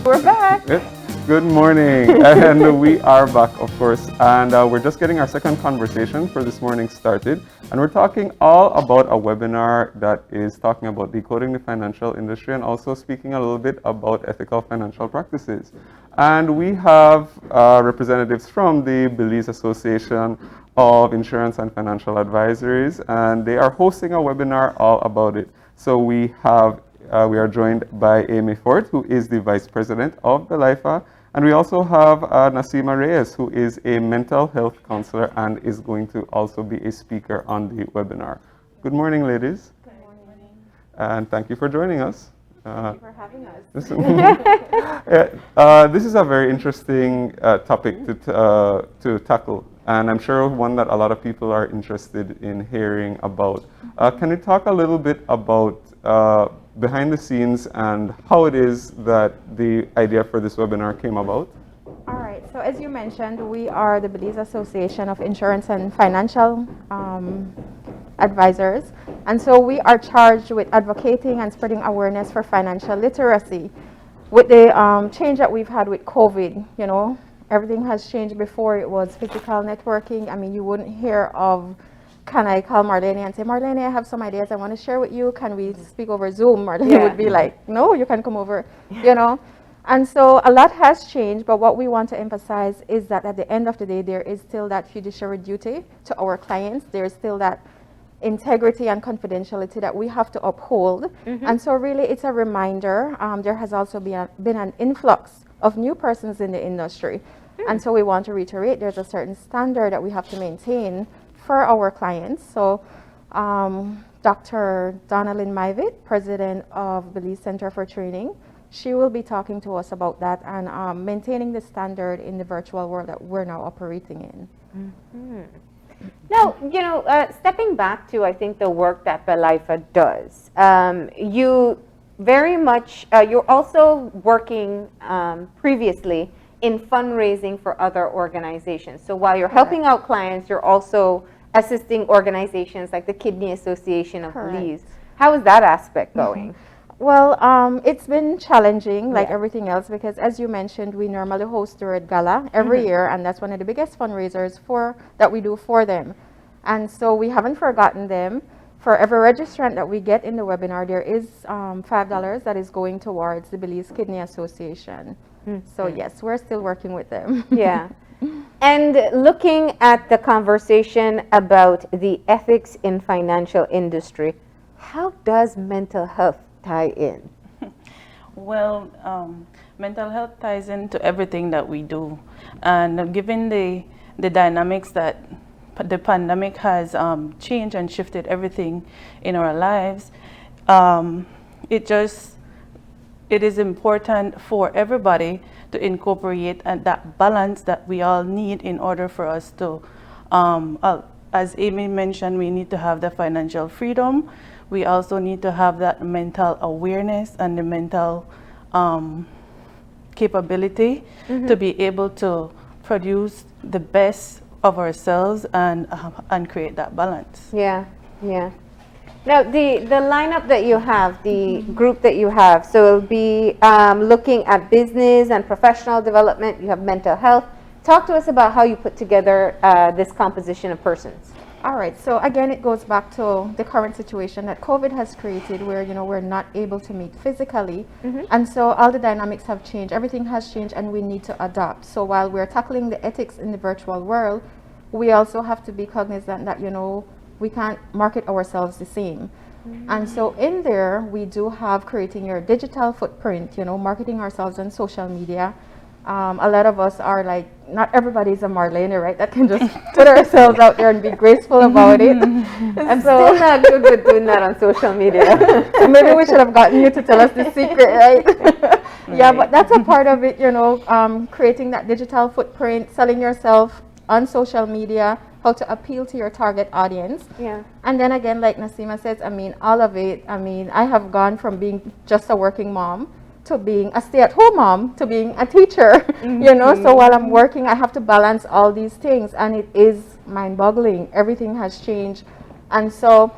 We're back. Good morning, and we are back, of course, and we're just getting our second conversation for this morning started, and we're talking all about a webinar that is talking about decoding the financial industry and also speaking a little bit about ethical financial practices. And we have representatives from the Belize Association of Insurance and Financial Advisories, and they are hosting a webinar all about it. So we are joined by Amy Forte, who is the Vice President of BELAIFA, and we also have Nasima Reyes, who is a mental health counselor and is going to also be a speaker on the webinar. Good morning, ladies. Good morning. And thank you for joining us. Thank you for having us. This is a very interesting topic to tackle, and I'm sure one that a lot of people are interested in hearing about. Can you talk a little bit about behind the scenes and how it is that the idea for this webinar came about? All right, so as you mentioned, we are the Belize Association of Insurance and Financial Advisors, and so we are charged with advocating and spreading awareness for financial literacy. With the change that we've had with COVID, you know, everything has changed. Before it was physical networking. I mean, you wouldn't hear of, can I call Marlene and say, Marlene, I have some ideas I want to share with you. Can we speak over Zoom? Marlene would be like, no, you can come over, you know. And so a lot has changed, but what we want to emphasize is that at the end of the day, there is still that fiduciary duty to our clients. There is still that integrity and confidentiality that we have to uphold. And so really it's a reminder. There has also been an influx of new persons in the industry. And so we want to reiterate there's a certain standard that we have to maintain for our clients. So Dr. Donnelyn Myvitt, President of Belize Center for Training, she will be talking to us about that and maintaining the standard in the virtual world that we're now operating in. Now, you know, stepping back to, I think, the work that BELAIFA does, you very much, you're also working previously in fundraising for other organizations. So while you're helping out clients, you're also assisting organizations like the Kidney Association of Belize. How is that aspect going? Well, it's been challenging like everything else because as you mentioned, we normally host the Red Gala every year, and that's one of the biggest fundraisers that we do for them. And so we haven't forgotten them. For every registrant that we get in the webinar, there is $5 that is going towards the Belize Kidney Association. So yes, we're still working with them. Yeah. And looking at the conversation about the ethics in financial industry, how does mental health tie in? Well, mental health ties into everything that we do. And given the dynamics that the pandemic has changed and shifted everything in our lives, it is important for everybody to incorporate that balance that we all need in order for us to, as Amy mentioned, we need to have the financial freedom. We also need to have that mental awareness and the mental capability to be able to produce the best of ourselves and create that balance. Yeah, yeah. Now, the lineup that you have, the group that you have, so it'll be looking at business and professional development. You have mental health. Talk to us about how you put together this composition of persons. All right, so again, it goes back to the current situation that COVID has created where, you know, we're not able to meet physically. And so all the dynamics have changed, everything has changed, and we need to adapt. So while we're tackling the ethics in the virtual world, we also have to be cognizant that, you know, we can't market ourselves the same. And so in there, we do have creating your digital footprint, you know, marketing ourselves on social media. A lot of us are like, not everybody's a Marlene, right? That can just put ourselves out there and be graceful about it. I'm still not good with doing that on social media. Maybe we should have gotten you to tell us the secret, right? Yeah, but that's a part of it, you know, creating that digital footprint, selling yourself on social media, how to appeal to your target audience. Yeah. And then again, like Nasima says, I mean, all of it, I mean, I have gone from being just a working mom to being a stay-at-home mom to being a teacher, you know. So while I'm working, I have to balance all these things, and it is mind-boggling. Everything has changed. And so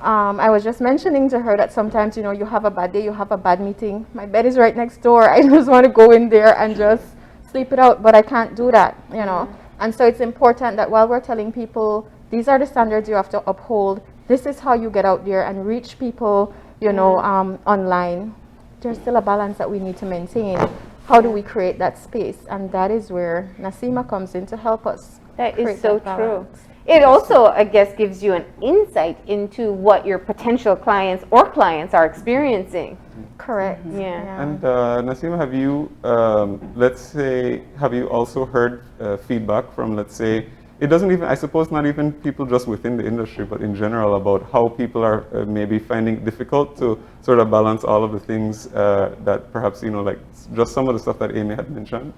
I was just mentioning to her that sometimes, you know, you have a bad day, you have a bad meeting. My bed is right next door. I just want to go in there and just sleep it out, but I can't do that, you know. And so it's important that while we're telling people, these are the standards you have to uphold, this is how you get out there and reach people, you know, online. There's still a balance that we need to maintain. How do we create that space? And that is where Nasima comes in to help us. That is create so that true. balance. It also, I guess, gives you an insight into what your potential clients or clients are experiencing. Correct. Yeah. And Nasima, have you, let's say, have you also heard feedback from, let's say, it doesn't even, I suppose not even people just within the industry, but in general about how people are maybe finding it difficult to sort of balance all of the things that perhaps, you know, like just some of the stuff that Amy had mentioned?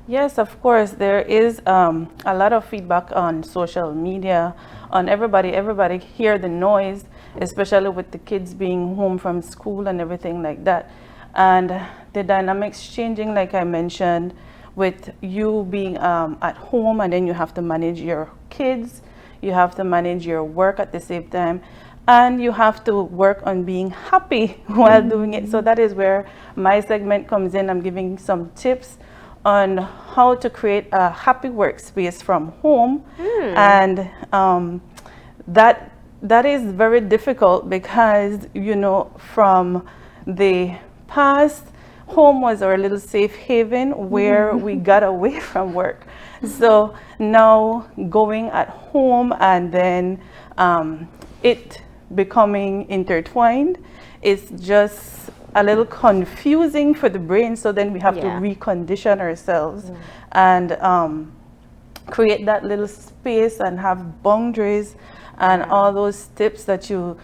Yes, of course. There is a lot of feedback on social media, on everybody hear the noise, especially with the kids being home from school and everything like that. And the dynamics changing, like I mentioned, with you being at home, and then you have to manage your kids, you have to manage your work at the same time, and you have to work on being happy while doing it. So that is where my segment comes in. I'm giving some tips on how to create a happy workspace from home. And that is very difficult because, you know, from the past, home was our little safe haven where we got away from work. So now going at home and then it becoming intertwined, it's just a little confusing for the brain. So then we have to recondition ourselves and create that little space and have boundaries and all those tips that you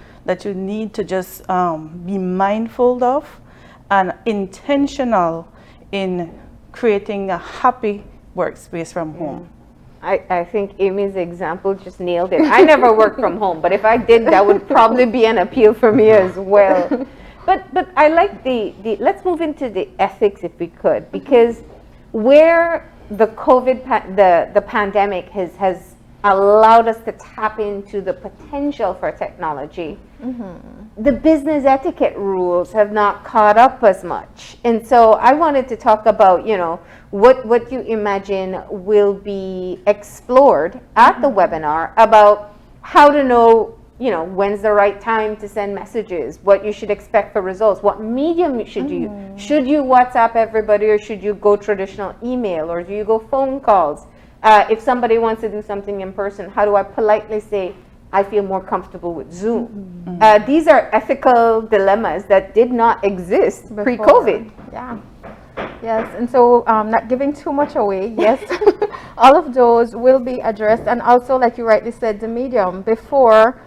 need to just be mindful of and intentional in creating a happy workspace from home. I think Amy's example just nailed it. I never worked from home, but if I did, that would probably be an appeal for me as well. But I like the let's move into the ethics if we could, because where the the pandemic has allowed us to tap into the potential for technology, the business etiquette rules have not caught up as much. And so I wanted to talk about, you know, what you imagine will be explored at the webinar about how to know, you know, when's the right time to send messages, what you should expect for results, what medium should you use. Should you WhatsApp everybody, or should you go traditional email, or do you go phone calls? If somebody wants to do something in person, how do I politely say, I feel more comfortable with Zoom? These are ethical dilemmas that did not exist pre-COVID. Yeah. Yes, and so not giving too much away, yes, all of those will be addressed. And also, like you rightly said, the medium. Before,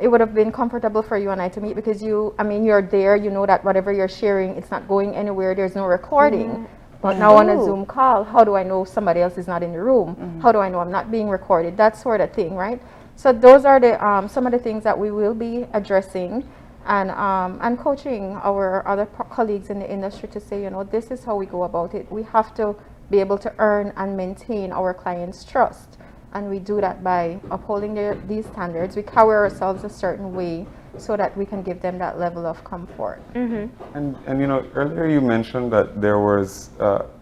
it would have been comfortable for you and I to meet because you're there, you know that whatever you're sharing, it's not going anywhere, there's no recording. But now on a Zoom call, how do I know somebody else is not in the room? How do I know I'm not being recorded? That sort of thing, right? So those are the some of the things that we will be addressing and coaching our other colleagues in the industry to say, you know, this is how we go about it. We have to be able to earn and maintain our clients' trust. And we do that by upholding these standards. We carry ourselves a certain way so that we can give them that level of comfort. And you know, earlier you mentioned that there was,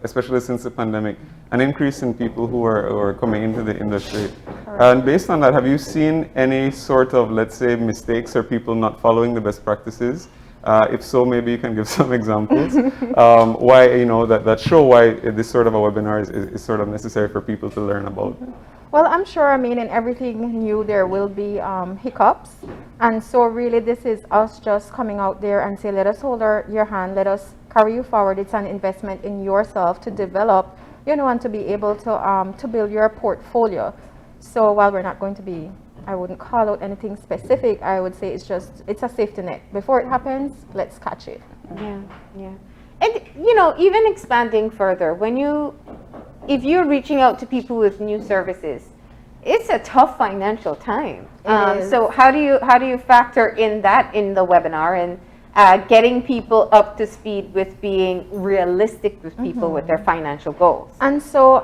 especially since the pandemic, an increase in people who are coming into the industry. And based on that, have you seen any sort of, let's say, mistakes or people not following the best practices? If so, maybe you can give some examples. Why, you know, that show why this sort of a webinar is sort of necessary for people to learn about. Well, I'm sure, I mean, in everything new, there will be hiccups. And so really, this is us just coming out there and say, let us hold your hand, let us carry you forward. It's an investment in yourself to develop, you know, and to be able to build your portfolio. So while we're not going to be, I wouldn't call out anything specific, I would say it's a safety net. Before it happens, let's catch it. Yeah. And, you know, even expanding further, if you're reaching out to people with new services, it's a tough financial time. So how do you factor in that in the webinar and getting people up to speed with being realistic with people with their financial goals? And so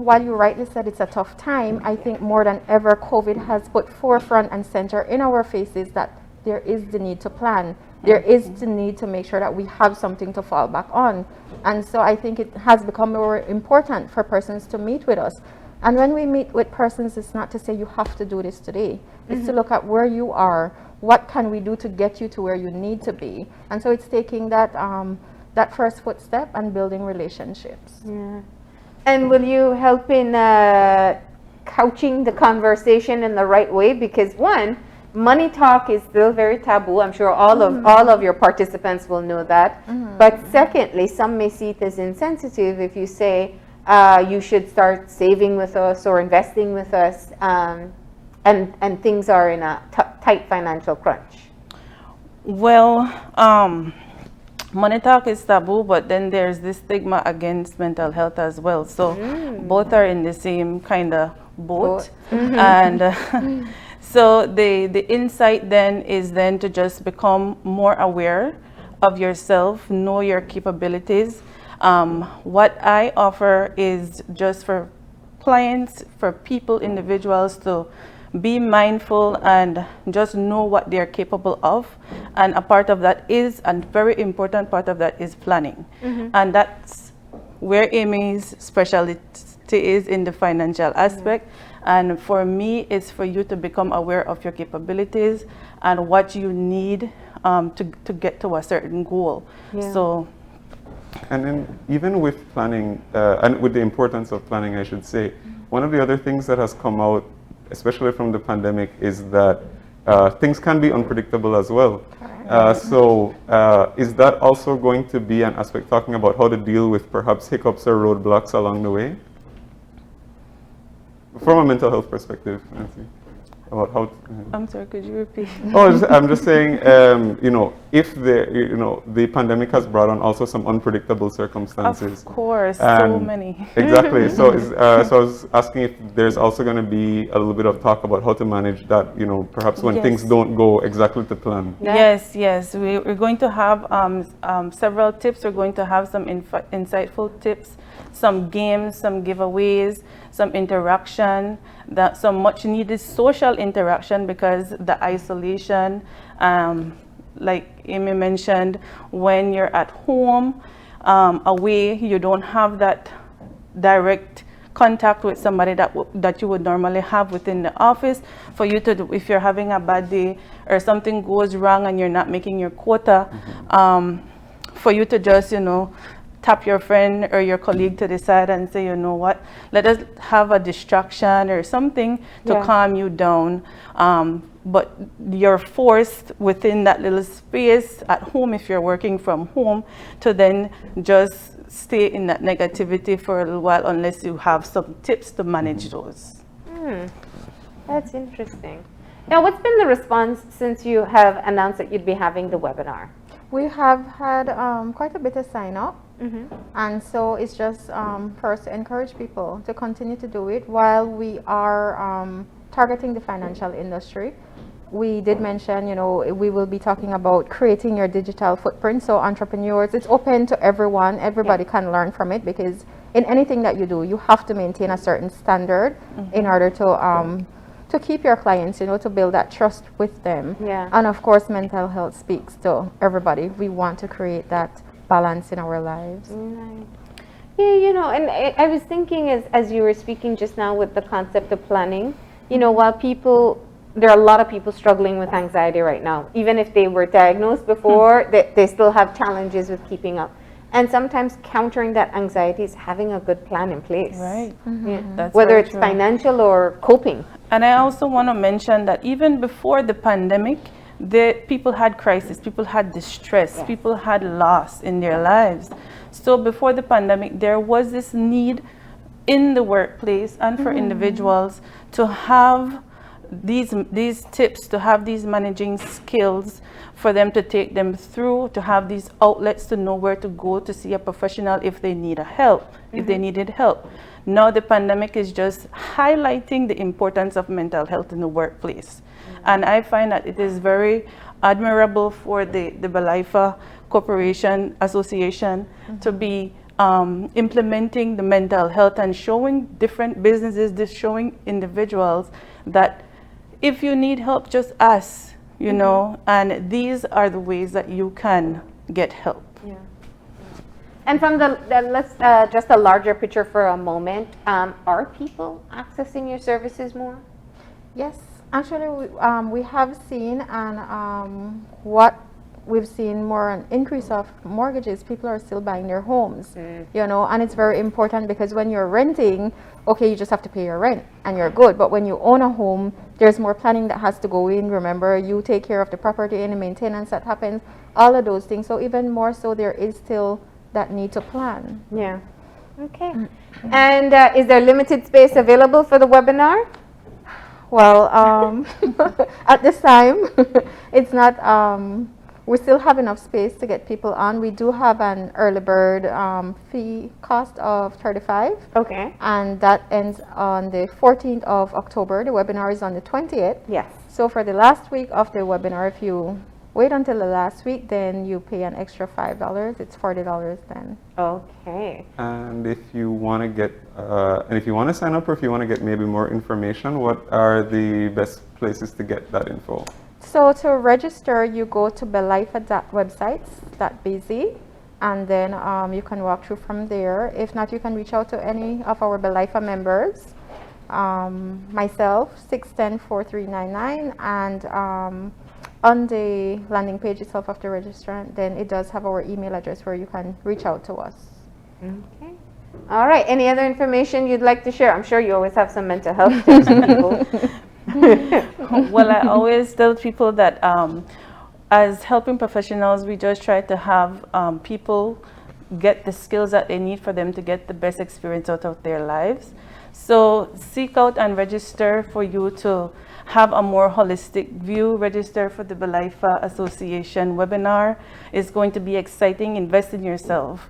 while you rightly said it's a tough time, I think more than ever COVID has put forefront and center in our faces that there is the need to plan. There is the need to make sure that we have something to fall back on. And so I think it has become more important for persons to meet with us. And when we meet with persons, it's not to say you have to do this today. It's to look at where you are. What can we do to get you to where you need to be? And so it's taking that that first footstep and building relationships. Yeah. And will you help in couching the conversation in the right way? Because one, money talk is still very taboo. I'm sure all of your participants will know that. But secondly, some may see it as insensitive if you say you should start saving with us or investing with us, and things are in a tight financial crunch. Well, money talk is taboo, but then there's this stigma against mental health as well. So both are in the same kind of boat. And so the insight then is then to just become more aware of yourself, know your capabilities. What I offer is just for clients, for people, individuals to be mindful and just know what they're capable of. And a part of that is, and very important part of that is planning. And that's where Amy's specialty is in the financial aspect. And for me, it's for you to become aware of your capabilities and what you need to get to a certain goal. So. And then even with planning, and with the importance of planning, I should say, one of the other things that has come out, especially from the pandemic, is that things can be unpredictable as well. So is that also going to be an aspect talking about how to deal with perhaps hiccups or roadblocks along the way? From a mental health perspective, Nancy, about how. I'm sorry, could you repeat? I'm just saying, you know, if the pandemic has brought on also some unpredictable circumstances. Of course, so many. Exactly. So, so I was asking if there's also going to be a little bit of talk about how to manage that, you know, perhaps when things don't go exactly to plan. Yes, yes. We're going to have several tips. We're going to have some insightful tips, some games, some giveaways, some interaction, some much needed social interaction, because the isolation, like Amy mentioned, when you're at home, away, you don't have that direct contact with somebody that you would normally have within the office. For you to do, if you're having a bad day or something goes wrong and you're not making your quota, for you to just, you know, tap your friend or your colleague to the side and say, you know what, let us have a distraction or something to calm you down. But you're forced within that little space at home, if you're working from home, to then just stay in that negativity for a little while unless you have some tips to manage those. That's interesting. Now, what's been the response since you have announced that you'd be having the webinar? We have had quite a bit of sign up. And so it's just first to encourage people to continue to do it while we are targeting the financial industry. We did mention, you know, we will be talking about creating your digital footprint. So entrepreneurs, it's open to everyone. Everybody can learn from it, because in anything that you do, you have to maintain a certain standard in order to keep your clients, you know, to build that trust with them. And of course, mental health speaks to everybody. We want to create that balance in our lives. Yeah, you know, and I was thinking as you were speaking just now with the concept of planning, you know, while there are a lot of people struggling with anxiety right now. Even if they were diagnosed before, they still have challenges with keeping up. And sometimes countering that anxiety is having a good plan in place. Right. That's whether it's financial or coping. And I also want to mention that even before the pandemic, people had crisis, people had distress, people had loss in their lives. So before the pandemic, there was this need in the workplace and for individuals to have these tips, to have these managing skills, for them to take them through, to have these outlets, to know where to go to see a professional if they need help, if they needed help. Now the pandemic is just highlighting the importance of mental health in the workplace. And I find that it is very admirable for the BELAIFA Corporation Association to be implementing the mental health and showing different businesses, showing individuals that if you need help, just ask. you know, and these are the ways that you can get help. Yeah. And from let's just a larger picture for a moment, are people accessing your services more? Yes, actually, we have seen, and what we've seen more an increase of mortgages. People are still buying their homes, you know, and it's very important because when you're renting, okay, you just have to pay your rent and you're good. But when you own a home, there's more planning that has to go in. Remember, you take care of the property and the maintenance that happens, all of those things. So even more so, there is still that need to plan. Yeah. Okay. And is there limited space available for the webinar? Well, at this time, it's not, we still have enough space to get people on. We do have an early bird fee cost of $35. Okay. And that ends on the 14th of October. The webinar is on the 20th. Yes. So for the last week of the webinar, if you wait until the last week, then you pay an extra $5. It's $40 then. Okay. And if you want to get, and if you want to sign up, or if you want to get maybe more information, what are the best places to get that info? So to register, you go to belaifa.websites.bz, and then you can walk through from there. If not, you can reach out to any of our BELAIFA members. Myself, 610-4399, and on the landing page itself of the registrant, then it does have our email address where you can reach out to us. Okay. All right. Any other information you'd like to share? I'm sure you always have some mental health tips for people. Well, I always tell people that as helping professionals, we just try to have people get the skills that they need for them to get the best experience out of their lives. So seek out and register for you to have a more holistic view. Register for the BELAIFA Association webinar. It's going to be exciting. Invest in yourself.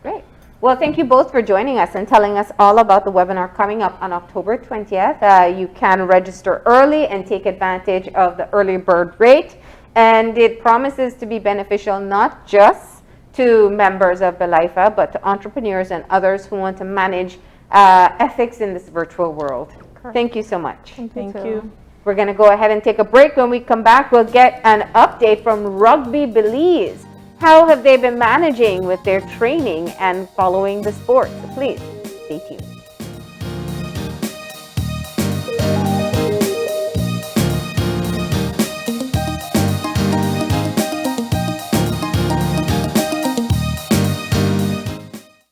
Great. Well, thank you both for joining us and telling us all about the webinar coming up on October 20th. You can register early and take advantage of the early bird rate. And it promises to be beneficial not just to members of BELAIFA, but to entrepreneurs and others who want to manage ethics in this virtual world. Correct. Thank you so much. Thank you. We're going to go ahead and take a break. When we come back, we'll get an update from Rugby Belize. How have they been managing with their training and following the sport? So please stay tuned.